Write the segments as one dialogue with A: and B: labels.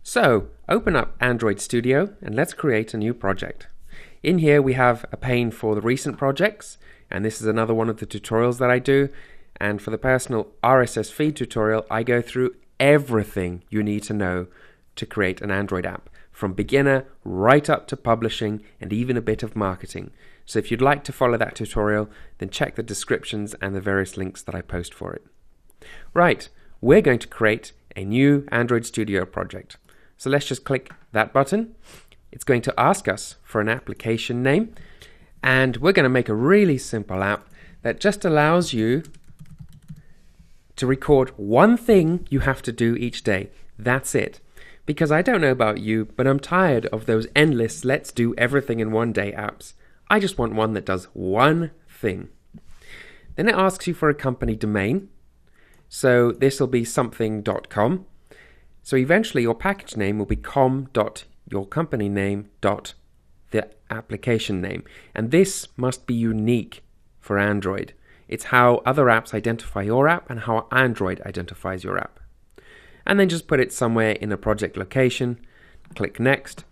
A: So, open up Android Studio and let's create a new project. In here we have a pane for the recent projects, and this is another one of the tutorials that I do. And for the personal RSS feed tutorial, I go through everything you need to know to create an Android app, from beginner right up to publishing and even a bit of marketing. So if you'd like to follow that tutorial, then check the descriptions and the various links that I post for it. Right, we're going to create a new Android Studio project. So let's just click that button. It's going to ask us for an application name, and we're going to make a really simple app that just allows you to record one thing you have to do each day. That's it. Because I don't know about you, but I'm tired of those endless let's do everything in one day apps. I just want one that does one thing. Then it asks you for a company domain. So this will be something.com. So eventually your package name will be com.yourcompanyname.the application name. And this must be unique for Android. It's how other apps identify your app and how Android identifies your app. And then just put it somewhere in a project location. Click Next.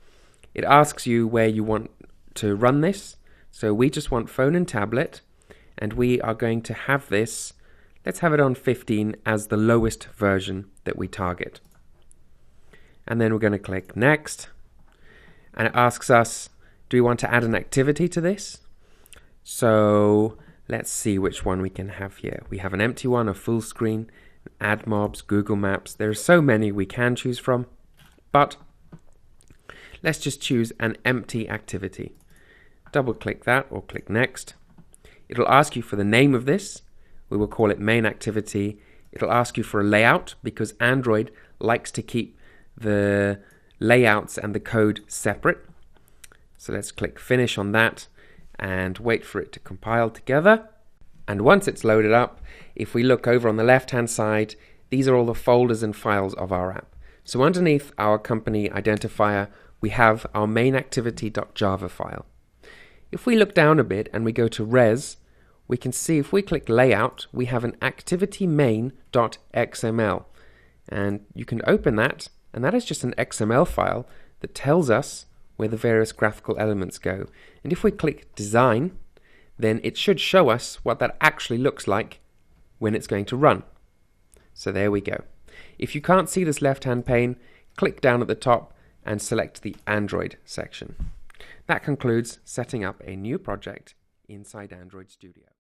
A: It asks you where you want to run this. So we just want phone and tablet. And we are going to have this, let's have it on 15 as the lowest version that we target. And then we're going to click Next. And it asks us, do we want to add an activity to this? So let's see which one we can have here. We have an empty one, a full screen, Add Mobs, Google Maps. There are so many we can choose from. But let's just choose an empty activity. Double click that or click Next. It'll ask you for the name of this. We will call it main activity. It'll ask you for a layout because Android likes to keep the layouts and the code separate. So let's click Finish on that and wait for it to compile together. And once it's loaded up, if we look over on the left-hand side, these are all the folders and files of our app. So underneath our company identifier, we have our mainActivity.java file. If we look down a bit and we go to res, we can see if we click layout, we have an activity main.xml. And you can open that, and that is just an XML file that tells us where the various graphical elements go. And if we click design, then it should show us what that actually looks like when it's going to run. So there we go. If you can't see this left-hand pane, click down at the top and select the Android section. That concludes setting up a new project inside Android Studio.